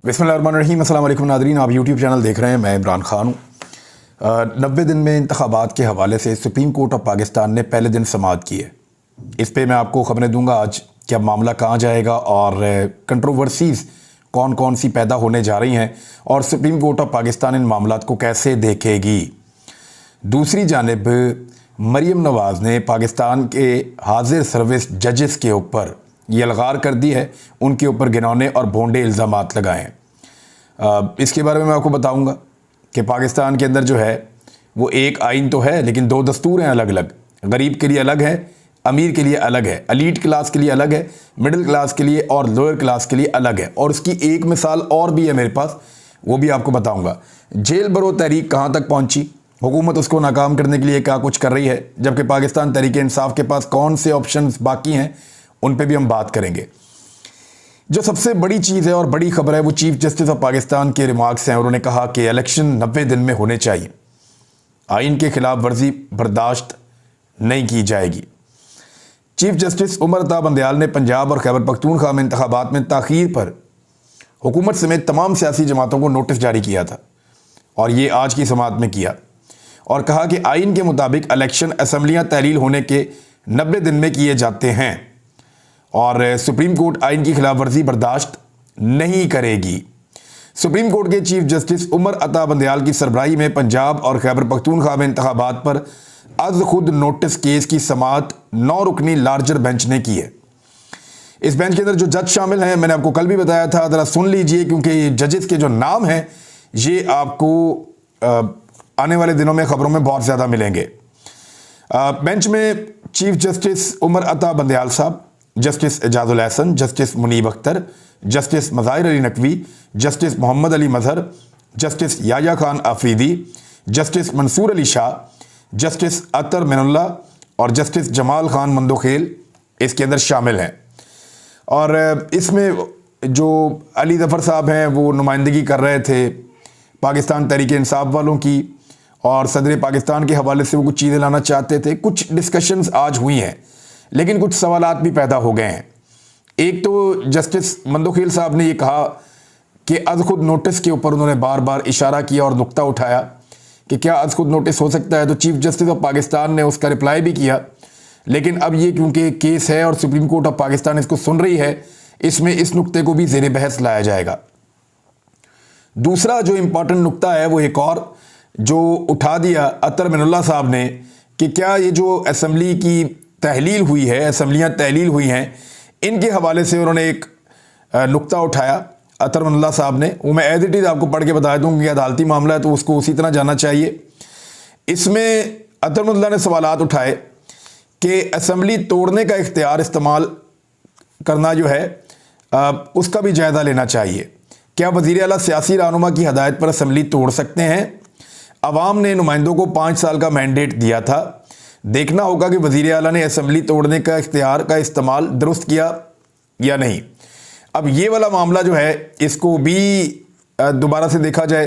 बिस्मिल्लाहिर्रहमानिर्रहीम। अस्सलाम वालेकुम नादरीन, आप यूट्यूब चैनल देख रहे हैं। मैं इमरान खान हूँ। 90 दिन में इंतखाबात के हवाले से सुप्रीम कोर्ट ऑफ पाकिस्तान ने पहले दिन समाअत की है। इस पे मैं आपको ख़बरें दूंगा आज कि अब मामला कहाँ जाएगा और कंट्रोवर्सीज़ कौन कौन सी पैदा होने जा रही हैं और सुप्रीम कोर्ट ऑफ पाकिस्तान इन मामलात को कैसे देखेगी। दूसरी जानिब मरीम नवाज़ ने पाकिस्तान के हाजिर सर्विस जजेस के ऊपर ये अलगार कर दी है, उनके ऊपर घिनौने और भोंडे इल्ज़ामात लगाए हैं। इसके बारे में मैं आपको बताऊंगा कि पाकिस्तान के अंदर जो है वो एक आइन तो है लेकिन दो दस्तूर हैं अलग अलग। गरीब के लिए अलग है, अमीर के लिए अलग है, एलीट क्लास के लिए अलग है, मिडिल क्लास के लिए और लोअर क्लास के लिए अलग है। और उसकी एक मिसाल और भी है मेरे पास, वो भी आपको बताऊँगा। जेल भरो तहरीक कहाँ तक पहुँची, हुकूमत उसको नाकाम करने के लिए क्या कुछ कर रही है, जबकि पाकिस्तान तहरीक इंसाफ के पास कौन से ऑप्शन बाकी हैं उन पे भी हम बात करेंगे। जो सबसे बड़ी चीज़ है और बड़ी खबर है वो चीफ जस्टिस ऑफ पाकिस्तान के रिमार्क्स हैं। उन्होंने कहा कि इलेक्शन 90 दिन में होने चाहिए, आइन के खिलाफ वर्जी बर्दाश्त नहीं की जाएगी। चीफ जस्टिस उमर अता बंदयाल ने पंजाब और खैबर पख्तूनख्वा में इंतखाबात में ताख़ीर पर हुकूमत समेत तमाम सियासी जमातों को नोटिस जारी किया था और ये आज की समाअत में किया और कहा कि आइन के मुताबिक इलेक्शन असम्बलियाँ तहलील होने के 90 दिन में किए जाते हैं और सुप्रीम कोर्ट आइन की खिलाफ वर्जी बर्दाश्त नहीं करेगी। सुप्रीम कोर्ट के चीफ जस्टिस उमर अता बंदयाल की सरबराही में पंजाब और खैबर पख्तूनख्वा में इंतखाबात पर अज खुद नोटिस केस की समाअत 9 रुकनी लार्जर बेंच ने की है। इस बेंच के अंदर जो जज शामिल हैं मैंने आपको कल भी बताया था, ज़रा सुन लीजिए क्योंकि जजेस के जो नाम हैं ये आपको आने वाले दिनों में खबरों में बहुत ज़्यादा मिलेंगे। बेंच में चीफ जस्टिस उमर अता बंदयाल साहब, justice Ijazul Ahsan, justice Munib Akhtar, justice Mazahir Ali Naqvi, justice Muhammad Ali Mazhar, justice Yahya Khan Afridi, justice Mansoor Ali Shah, justice Athar Minallah और जस्टिस जमाल खान मंदोखेल इसके अंदर शामिल हैं। और इसमें जो अली ज़फ़र साहब हैं वो नुमाइंदगी कर रहे थे पाकिस्तान तहरीक इंसाफ वालों की और सदर पाकिस्तान के हवाले से वो कुछ चीज़ें लाना चाहते थे। कुछ डिस्कशंस आज हुई हैं लेकिन कुछ सवालात भी पैदा हो गए हैं। एक तो जस्टिस मंदोखेल साहब ने ये कहा कि अज खुद नोटिस के ऊपर उन्होंने बार बार इशारा किया और नुक्ता उठाया कि क्या अज खुद नोटिस हो सकता है, तो चीफ जस्टिस ऑफ पाकिस्तान ने उसका रिप्लाई भी किया। लेकिन अब ये क्योंकि केस है और सुप्रीम कोर्ट ऑफ पाकिस्तान इसको सुन रही है, इसमें इस नुक्ते को भी ज़ेर बहस लाया जाएगा। दूसरा जो इम्पॉर्टेंट नुक्ता है वो एक और जो उठा दिया अतर मिनुल्ला साहब ने कि क्या ये जो असम्बली की तहलील हुई है, असम्बलियाँ तहलील हुई हैं, इनके हवाले से उन्होंने एक नुक्ता उठाया अतर मिनुल्ला साहब ने। वो मैं एज इट इज़ आपको पढ़ के बता दूँ कि अदालती मामला है तो उसको उसी तरह जाना चाहिए। इसमें अतर मिनुल्ला ने सवालात उठाए कि असम्बली तोड़ने का इख्तियार इस्तेमाल करना जो है उसका भी जायज़ा लेना चाहिए। क्या वज़ीर आला सियासी रहनुमा की हदायत पर असम्बली तोड़ सकते हैं? अवाम ने नुमाइंदों को 5 साल का मैंडेट दिया था, देखना होगा कि वज़ीर आला ने असम्बली तोड़ने का इख्तियार का इस्तेमाल दुरुस्त किया या नहीं। अब ये वाला मामला जो है इसको भी दोबारा से देखा जाए।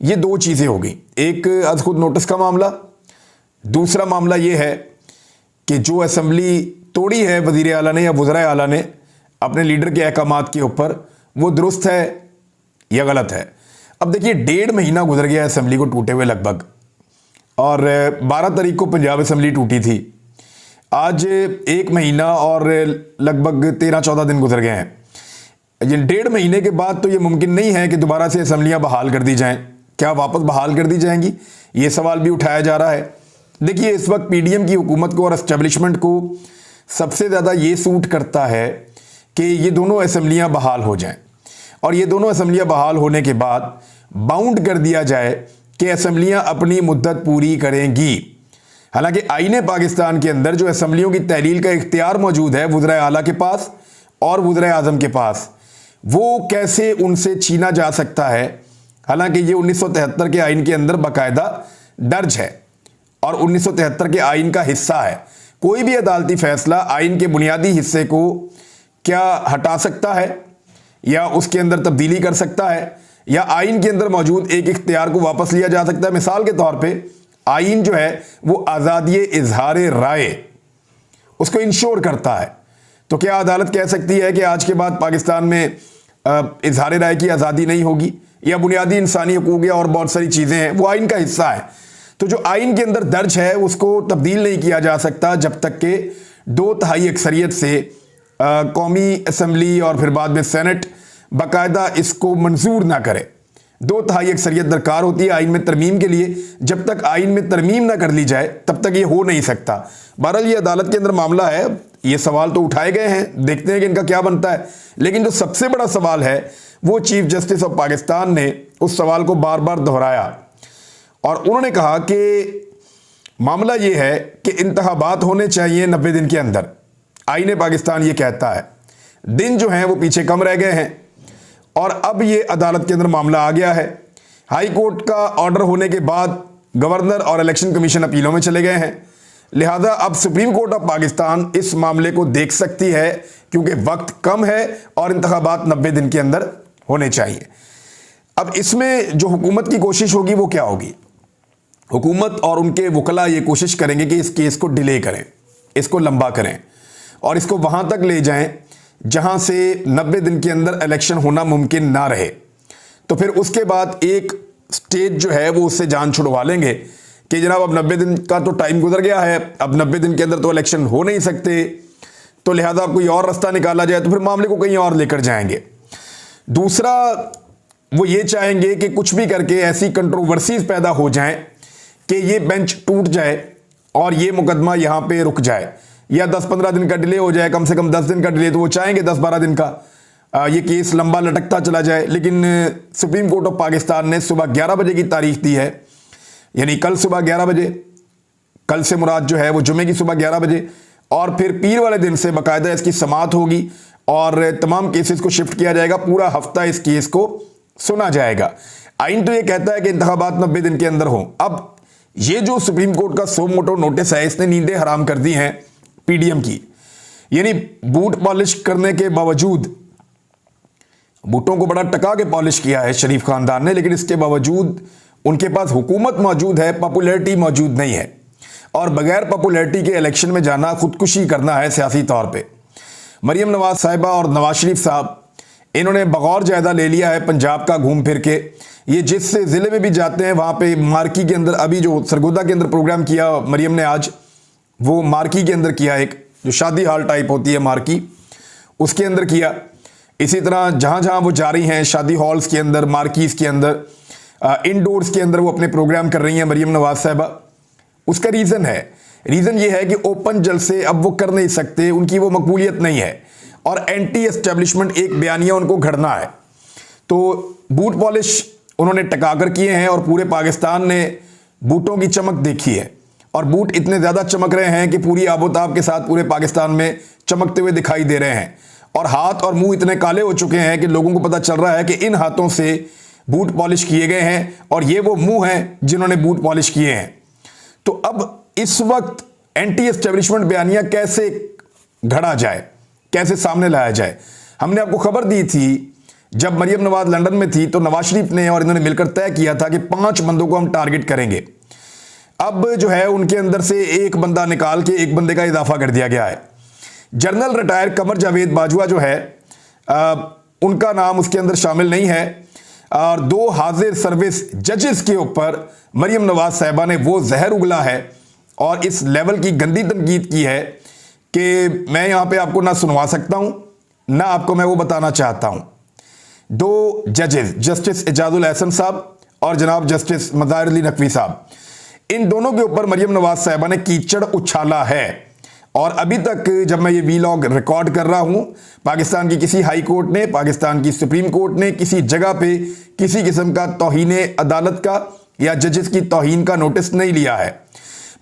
ये दो चीज़ें हो गई, एक आज खुद नोटिस का मामला, दूसरा मामला ये है कि जो असम्बली तोड़ी है वज़ीर आला ने या वज़राए आला ने अपने लीडर के अहकामात के ऊपर, वो दुरुस्त है या गलत है। अब देखिए 1.5 महीना गुजर गया असम्बली को टूटे हुए लगभग, और 12 तारीख को पंजाब असम्बली टूटी थी। आज 1 महीना और लगभग 13-14 दिन गुजर गए हैं। ये 1.5 महीने के बाद तो ये मुमकिन नहीं है कि दोबारा से असम्बलियाँ बहाल कर दी जाएं। क्या वापस बहाल कर दी जाएंगी, ये सवाल भी उठाया जा रहा है। देखिए इस वक्त पीडीएम की हुकूमत को और एस्टेब्लिशमेंट को सबसे ज़्यादा ये सूट करता है कि ये दोनों असम्बलियाँ बहाल हो जाएँ और ये दोनों असम्बलियाँ बहाल होने के बाद बाउंड कर दिया जाए कि असम्बलियाँ अपनी मुद्दत पूरी करेंगी। हालांकि आईने पाकिस्तान के अंदर जो असम्बलियों की तहलील का इख्तियार मौजूद है वज़ीर आला के पास और वज़ीर आज़म के पास, वो कैसे उनसे छीना जा सकता है। हालांकि ये 1973 के आइन के अंदर बाकायदा दर्ज है और 1973 के आइन का हिस्सा है। कोई भी अदालती फैसला आइन के बुनियादी हिस्से को क्या हटा सकता है या उसके अंदर तब्दीली कर सकता है या आइन के अंदर मौजूद एक इख्तियार को वापस लिया जा सकता है। मिसाल के तौर पे आइन जो है वो आज़ादी इजहार राय उसको इंश्योर करता है। तो क्या अदालत कह सकती है कि आज के बाद पाकिस्तान में इजहार राय की आज़ादी नहीं होगी, या बुनियादी इंसानी हकूक़ और बहुत सारी चीज़ें हैं वो आइन का हिस्सा है। तो जो आइन के अंदर दर्ज है उसको तब्दील नहीं किया जा सकता जब तक कि 2/3 अक्सरियत से कौमी असम्बली और फिर बाद में सेनेट बाकायदा इसको मंजूर ना करे। 2/3 अक्सरियत दरकार होती है आइन में तरमीम के लिए। जब तक आइन में तरमीम ना कर ली जाए तब तक ये हो नहीं सकता। बहरहाल ये अदालत के अंदर मामला है, ये सवाल तो उठाए गए हैं, देखते हैं कि इनका क्या बनता है। लेकिन जो सबसे बड़ा सवाल है वो चीफ जस्टिस ऑफ पाकिस्तान ने उस सवाल को बार बार दोहराया और उन्होंने कहा कि मामला ये है कि इंतखाबात होने चाहिए 90 दिन के अंदर। आईने पाकिस्तान ये कहता है, दिन जो हैं वो पीछे कम रह गए हैं और अब ये अदालत के अंदर मामला आ गया है। हाई कोर्ट का ऑर्डर होने के बाद गवर्नर और इलेक्शन कमीशन अपीलों में चले गए हैं, लिहाजा अब सुप्रीम कोर्ट ऑफ पाकिस्तान इस मामले को देख सकती है क्योंकि वक्त कम है और इंतखाबात 90 दिन के अंदर होने चाहिए। अब इसमें जो हुकूमत की कोशिश होगी वो क्या होगी? हुकूमत और उनके वकला ये कोशिश करेंगे कि इस केस को डिले करें, इसको लंबा करें और इसको वहाँ तक ले जाएं जहाँ से 90 दिन के अंदर इलेक्शन होना मुमकिन ना रहे। तो फिर उसके बाद एक स्टेज जो है वो उससे जान छुड़वा लेंगे कि जनाब अब 90 दिन का तो टाइम गुजर गया है, अब 90 दिन के अंदर तो इलेक्शन हो नहीं सकते, तो लिहाजा कोई और रास्ता निकाला जाए। तो फिर मामले को कहीं और लेकर जाएंगे। दूसरा, वो ये चाहेंगे कि कुछ भी करके ऐसी कंट्रोवर्सीज पैदा हो जाएं कि ये बेंच टूट जाए और ये मुकदमा यहाँ पे रुक जाए या 10-15 दिन का डिले हो जाए, कम से कम 10 दिन का डिले। तो वो चाहेंगे 10-12 दिन का ये केस लंबा लटकता चला जाए। लेकिन सुप्रीम कोर्ट ऑफ पाकिस्तान ने सुबह 11 बजे की तारीख दी है, यानी कल सुबह 11 बजे, कल से मुराद जो है वो जुमे की सुबह 11 बजे, और फिर पीर वाले दिन से बाकायदा इसकी समाअत होगी और तमाम केसेस को शिफ्ट किया जाएगा। पूरा हफ्ता इस केस को सुना जाएगा। आइन तो ये कहता है कि इंतखाबात 90 दिन के अंदर हो। अब ये जो सुप्रीम कोर्ट का सो मोटो नोटिस है, इसने नींदें हराम कर दी हैं पीडीएम की। यानी बूट पॉलिश करने के बावजूद, बूटों को बड़ा टका के पॉलिश किया है शरीफ खानदान ने, लेकिन इसके बावजूद उनके पास हुकूमत मौजूद है, पॉपुलैरिटी मौजूद नहीं है। और बगैर पॉपुलैरिटी के इलेक्शन में जाना खुदकुशी करना है सियासी तौर पे। मरियम नवाज साहिबा और नवाज शरीफ साहब, इन्होंने बगौर जायजा ले लिया है पंजाब का घूम फिर के। ये जिस ज़िले में भी जाते हैं वहाँ पे मार्की के अंदर, अभी जो सरगोदा के अंदर प्रोग्राम किया मरियम ने आज, वो मार्की के अंदर किया, एक जो शादी हाल टाइप होती है मार्की, उसके अंदर किया। इसी तरह जहाँ जहाँ वो जा रही हैं, शादी हॉल्स के अंदर, मार्कीज़ के अंदर, इंडोर्स के अंदर वो अपने प्रोग्राम कर रही हैं मरियम नवाज साहिबा। उसका रीज़न ये है कि ओपन जलसे अब वो कर नहीं सकते, उनकी वो मकबूलियत नहीं है और एंटी एस्टेब्लिशमेंट एक बयानिया उनको घड़ना है। तो बूट पॉलिश उन्होंने टकाकर किए हैं और पूरे पाकिस्तान ने बूटों की चमक देखी है और बूट इतने ज़्यादा चमक रहे हैं कि पूरी आबोताब के साथ पूरे पाकिस्तान में चमकते हुए दिखाई दे रहे हैं। और हाथ और मुंह इतने काले हो चुके हैं कि लोगों को पता चल रहा है कि इन हाथों से बूट पॉलिश किए गए हैं और ये वो मुंह हैं जिन्होंने बूट पॉलिश किए हैं। तो अब इस वक्त एंटी एस्टेब्लिशमेंट बयानिया कैसे घड़ा जाए, कैसे सामने लाया जाए? हमने आपको खबर दी थी जब मरियम नवाज लंदन में थी तो नवाज शरीफ ने और इन्होंने मिलकर तय किया था कि 5 बंदों को हम टारगेट करेंगे। अब जो है उनके अंदर से एक बंदा निकाल के एक बंदे का इजाफा कर दिया गया है। जनरल रिटायर कमर जावेद बाजवा जो है, उनका नाम उसके अंदर शामिल नहीं है। और 2 हाजिर सर्विस जजेस के ऊपर मरियम नवाज साहिबा ने वो जहर उगला है और इस लेवल की गंदी तनकीद की है कि मैं यहाँ पे आपको ना सुनवा सकता हूँ ना आपको मैं वो बताना चाहता हूँ। 2 जजेस, जस्टिस एजाजुल एहसन साहब और जनाब जस्टिस मज़ाहिर अली नकवी साहब, इन दोनों के ऊपर मरियम नवाज साहिबा ने कीचड़ उछाला है। और अभी तक जब मैं ये वीलॉग रिकॉर्ड कर रहा हूँ, पाकिस्तान की किसी हाई कोर्ट ने, पाकिस्तान की सुप्रीम कोर्ट ने किसी जगह पे किसी किस्म का तौहीन अदालत का या जजेस की तौहीन का नोटिस नहीं लिया है।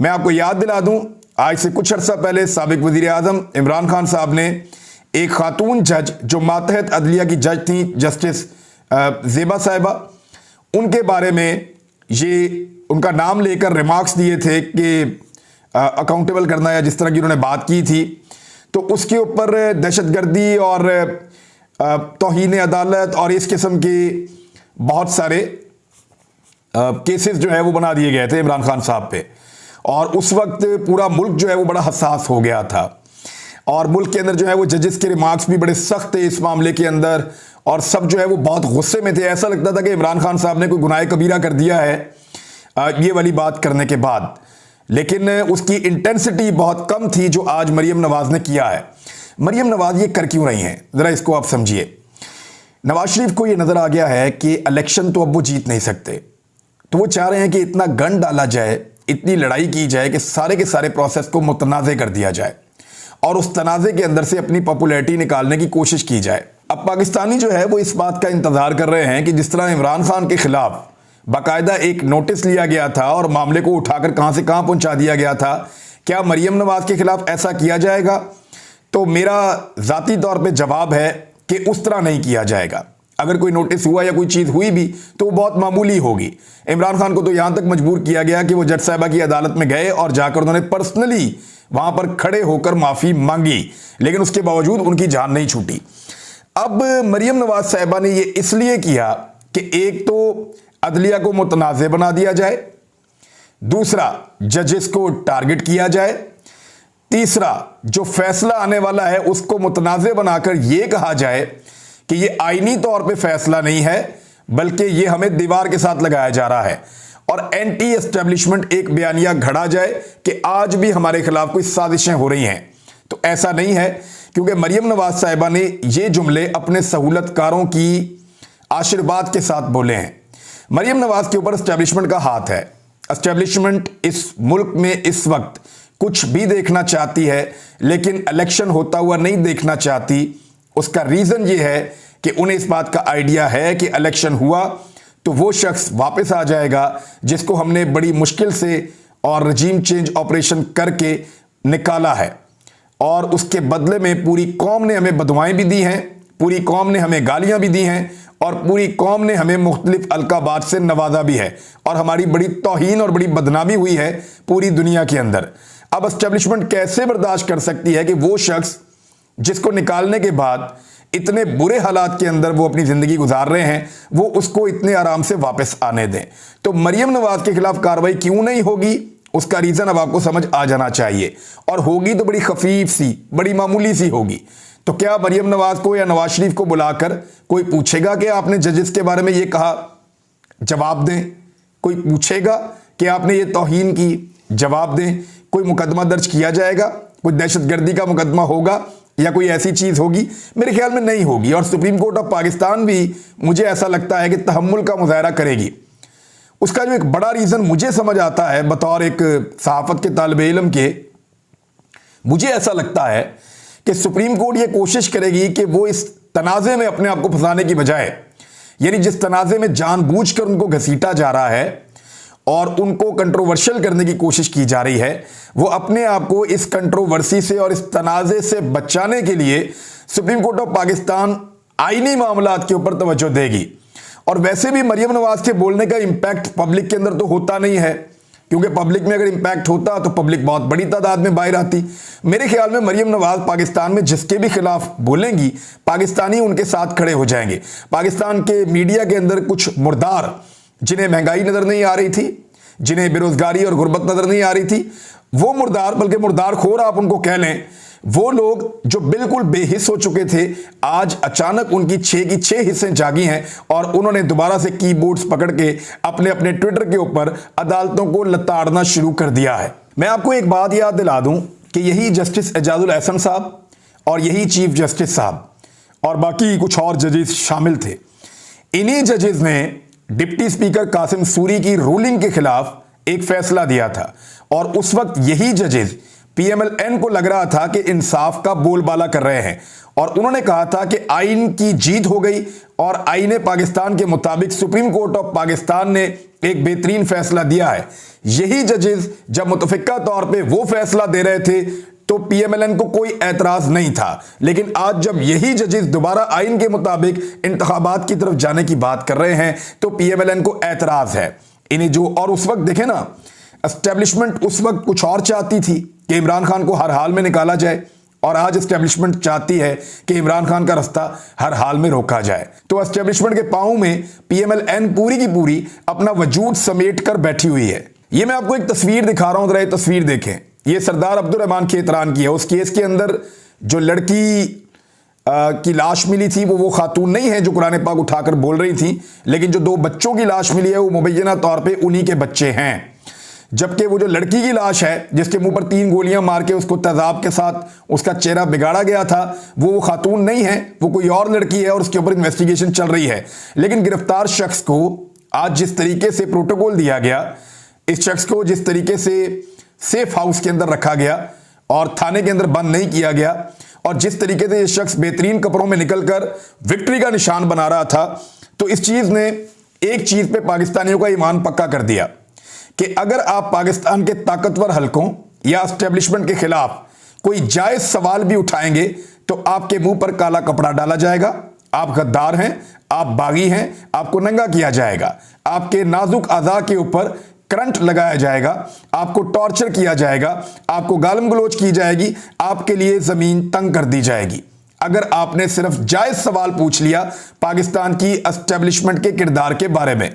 मैं आपको याद दिला दूँ, आज से कुछ अर्सा पहले साबिक वज़ीर आज़म इमरान खान साहब ने एक खातून जज जो मातहत अदलिया की जज थी, जस्टिस ज़ेबा साहिबा, उनके बारे में ये उनका नाम लेकर रिमार्क्स दिए थे कि अकाउंटेबल करना, या जिस तरह की उन्होंने बात की थी, तो उसके ऊपर दहशतगर्दी और तौहीन अदालत और इस किस्म के बहुत सारे केसेस जो है वो बना दिए गए थे इमरान खान साहब पे। और उस वक्त पूरा मुल्क जो है वो बड़ा हसास हो गया था और मुल्क के अंदर जो है वो जजेस के रिमार्क्स भी बड़े सख्त थे इस मामले के अंदर। और सब जो है वो बहुत गुस्से में थे। ऐसा लगता था कि इमरान खान साहब ने कोई गुनाह कबीरा कर दिया है ये वाली बात करने के बाद, लेकिन उसकी इंटेंसिटी बहुत कम थी जो आज मरियम नवाज ने किया है। मरियम नवाज ये कर क्यों रही हैं, ज़रा इसको आप समझिए। नवाज शरीफ को ये नज़र आ गया है कि इलेक्शन तो अब वो जीत नहीं सकते, तो वो चाह रहे हैं कि इतना गन डाला जाए, इतनी लड़ाई की जाए कि सारे के सारे प्रोसेस को मुतनाज़े कर दिया जाए और उस तनाज़े के अंदर से अपनी पॉपुलैरिटी निकालने की कोशिश की जाए। अब पाकिस्तानी जो है वो इस बात का इंतज़ार कर रहे हैं कि जिस तरह इमरान खान के खिलाफ बाकायदा एक नोटिस लिया गया था और मामले को उठाकर कहाँ से कहाँ पहुँचा दिया गया था, क्या मरियम नवाज के खिलाफ ऐसा किया जाएगा? तो मेरा ज़ाती तौर पे जवाब है कि उस तरह नहीं किया जाएगा। अगर कोई नोटिस हुआ या कोई चीज़ हुई भी तो वो बहुत मामूली होगी। इमरान खान को तो यहाँ तक मजबूर किया गया कि वो जज साहिबा की अदालत में गए और जाकर उन्होंने पर्सनली वहाँ पर खड़े होकर माफ़ी मांगी, लेकिन उसके बावजूद उनकी जान नहीं छूटी। अब मरियम नवाज साहिबा ने ये इसलिए किया कि एक तो अदलिया को मुतनाज़े बना दिया जाए, दूसरा जजेस को टारगेट किया जाए, तीसरा जो फैसला आने वाला है उसको मुतनाज़े बनाकर यह कहा जाए कि यह आईनी तौर पे फैसला नहीं है बल्कि यह हमें दीवार के साथ लगाया जा रहा है, और एंटी एस्टेब्लिशमेंट एक बयानिया घड़ा जाए कि आज भी हमारे खिलाफ कोई साजिशें हो रही हैं। तो ऐसा नहीं है, क्योंकि मरियम नवाज साहिबा ने ये जुमले अपने सहूलतकारों की आशीर्वाद के साथ बोले हैं। मरियम नवाज के ऊपर एस्टेब्लिशमेंट का हाथ है। एस्टेब्लिशमेंट इस मुल्क में इस वक्त कुछ भी देखना चाहती है लेकिन इलेक्शन होता हुआ नहीं देखना चाहती। उसका रीज़न ये है कि उन्हें इस बात का आइडिया है कि इलेक्शन हुआ तो वो शख्स वापस आ जाएगा जिसको हमने बड़ी मुश्किल से और रजीम चेंज ऑपरेशन करके निकाला है, और उसके बदले में पूरी कौम ने हमें बदुआएं भी दी हैं, पूरी कौम ने हमें गालियां भी दी हैं, और पूरी कौम ने हमें मुख्तलिफ अलकाबात से नवाजा भी है, और हमारी बड़ी तौहीन और बड़ी बदनामी हुई है पूरी दुनिया के अंदर। अब एस्टेब्लिशमेंट कैसे बर्दाश्त कर सकती है कि वो शख्स जिसको निकालने के बाद इतने बुरे हालात के अंदर वो अपनी ज़िंदगी गुजार रहे हैं, वो उसको इतने आराम से वापस आने दें? तो मरियम नवाज के खिलाफ कार्रवाई क्यों नहीं होगी, उसका रीज़न अब आपको समझ आ जाना चाहिए, और होगी तो बड़ी खफीफ सी, बड़ी मामूली सी होगी। तो क्या मरियम नवाज को या नवाज शरीफ को बुलाकर कोई पूछेगा कि आपने जजेस के बारे में ये कहा, जवाब दें? कोई पूछेगा कि आपने ये तौहीन की, जवाब दें? कोई मुकदमा दर्ज किया जाएगा? कोई दहशतगर्दी का मुकदमा होगा या कोई ऐसी चीज़ होगी? मेरे ख्याल में नहीं होगी। और सुप्रीम कोर्ट ऑफ पाकिस्तान भी मुझे ऐसा लगता है कि तहम्मुल का मुजाहरा करेगी। उसका जो एक बड़ा रीज़न मुझे समझ आता है बतौर एक सहाफ़त के तालिबे इल्म के, मुझे ऐसा लगता है कि सुप्रीम कोर्ट ये कोशिश करेगी कि वो इस तनाज़े में अपने आप को फंसाने की बजाय, यानी जिस तनाज़े में जानबूझकर उनको घसीटा जा रहा है और उनको कंट्रोवर्शियल करने की कोशिश की जा रही है, वो अपने आप को इस कंट्रोवर्सी से और इस तनाज़े से बचाने के लिए सुप्रीम कोर्ट ऑफ पाकिस्तान आईनी मामलात के ऊपर तवज्जो देगी। और वैसे भी मरियम नवाज के बोलने का इम्पैक्ट पब्लिक के अंदर तो होता नहीं है, क्योंकि पब्लिक में अगर इम्पैक्ट होता तो पब्लिक बहुत बड़ी तादाद में बाहर आती। मेरे ख्याल में मरियम नवाज पाकिस्तान में जिसके भी खिलाफ बोलेंगी, पाकिस्तानी उनके साथ खड़े हो जाएंगे। पाकिस्तान के मीडिया के अंदर कुछ मुर्दार, जिन्हें महंगाई नज़र नहीं आ रही थी, जिन्हें बेरोजगारी और गुर्बत नज़र नहीं आ रही थी, वो मुर्दार, बल्कि मुर्दार खोर आप उनको कह लें, वो लोग जो बिल्कुल बेहिस हो चुके थे, आज अचानक उनकी 6 की 6 हिस्सें जागी हैं और उन्होंने दोबारा से कीबोर्ड्स पकड़ के अपने अपने ट्विटर के ऊपर अदालतों को लताड़ना शुरू कर दिया है। मैं आपको एक बात याद दिला दूं कि यही जस्टिस एजाजुल एहसन साहब और यही चीफ जस्टिस साहब और बाकी कुछ और जजेस शामिल थे। इन्हीं जजेस ने डिप्टी स्पीकर कासिम सूरी की रूलिंग के खिलाफ एक फैसला दिया था, और उस वक्त यही जजेस पीएमएलएन को लग रहा था कि इंसाफ का बोलबाला कर रहे हैं, और उन्होंने कहा था कि आइन की जीत हो गई और आईने पाकिस्तान के मुताबिक सुप्रीम कोर्ट ऑफ पाकिस्तान ने एक बेहतरीन फैसला दिया है। यही जजेस जब मुतफिका तौर पे वो फैसला दे रहे थे तो पीएमएलएन को कोई एतराज नहीं था, लेकिन आज जब यही जजेस दोबारा आइन के मुताबिक इंतखाबात की तरफ जाने की बात कर रहे हैं तो पीएमएलएन को एतराज है इन्हें जो। और उस वक्त देखें ना, एस्टेब्लिशमेंट उस वक्त कुछ और चाहती थी कि इमरान खान को हर हाल में निकाला जाए, और आज एस्टेब्लिशमेंट चाहती है कि इमरान खान का रास्ता हर हाल में रोका जाए। तो एस्टेब्लिशमेंट के पांव में पीएमएलएन पूरी की पूरी अपना वजूद समेट कर बैठी हुई है। ये मैं आपको एक तस्वीर दिखा रहा हूं, जरा ये तस्वीर देखें। ये सरदार अब्दुल रहमान खेतरान की है। उस केस के अंदर जो लड़की की लाश मिली थी वो खातून नहीं है जो कुरान पाक उठाकर बोल रही थी, लेकिन जो 2 बच्चों की लाश मिली है वो मुबैना तौर पे उन्हीं के बच्चे हैं। जबकि वो जो लड़की की लाश है जिसके मुंह पर 3 गोलियां मार के उसको तेजाब के साथ उसका चेहरा बिगाड़ा गया था, वो खातून नहीं है, वो कोई और लड़की है और उसके ऊपर इन्वेस्टिगेशन चल रही है। लेकिन गिरफ्तार शख्स को आज जिस तरीके से प्रोटोकॉल दिया गया, इस शख्स को जिस तरीके से सेफ हाउस के अंदर रखा गया और थाने के अंदर बंद नहीं किया गया, और जिस तरीके से ये शख्स बेहतरीन कपड़ों में निकलकर विक्ट्री का निशान बना रहा था, तो इस चीज ने एक चीज पे पाकिस्तानियों का ईमान पक्का कर दिया कि अगर आप पाकिस्तान के ताकतवर हलकों या एस्टेब्लिशमेंट के खिलाफ कोई जायज सवाल भी उठाएंगे तो आपके मुंह पर काला कपड़ा डाला जाएगा, आप गद्दार हैं, आप बागी हैं, आपको नंगा किया जाएगा, आपके नाजुक अज़ा के ऊपर करंट लगाया जाएगा, आपको टॉर्चर किया जाएगा, आपको गालम गलोच की जाएगी, आपके लिए जमीन तंग कर दी जाएगी अगर आपने सिर्फ जायज सवाल पूछ लिया पाकिस्तान की एस्टेब्लिशमेंट के किरदार के बारे में।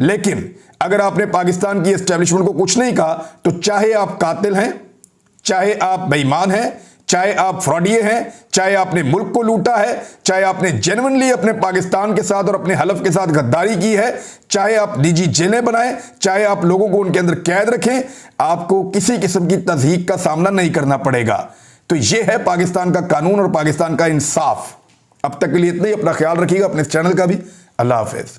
लेकिन अगर आपने पाकिस्तान की एस्टेब्लिशमेंट को कुछ नहीं कहा तो चाहे आप कातिल हैं, चाहे आप बेईमान हैं, चाहे आप फ्रॉडिये हैं, चाहे आपने मुल्क को लूटा है, चाहे आपने जेन्युइनली अपने पाकिस्तान के साथ और अपने हलफ के साथ गद्दारी की है, चाहे आप निजी जेलें बनाएं, चाहे आप लोगों को उनके अंदर कैद रखें, आपको किसी किस्म की तज़हीक का सामना नहीं करना पड़ेगा। तो यह है पाकिस्तान का कानून और पाकिस्तान का इंसाफ। अब तक के लिए इतना ही। अपना ख्याल रखिएगा, अपने इस चैनल का भी। अल्लाह हाफिज।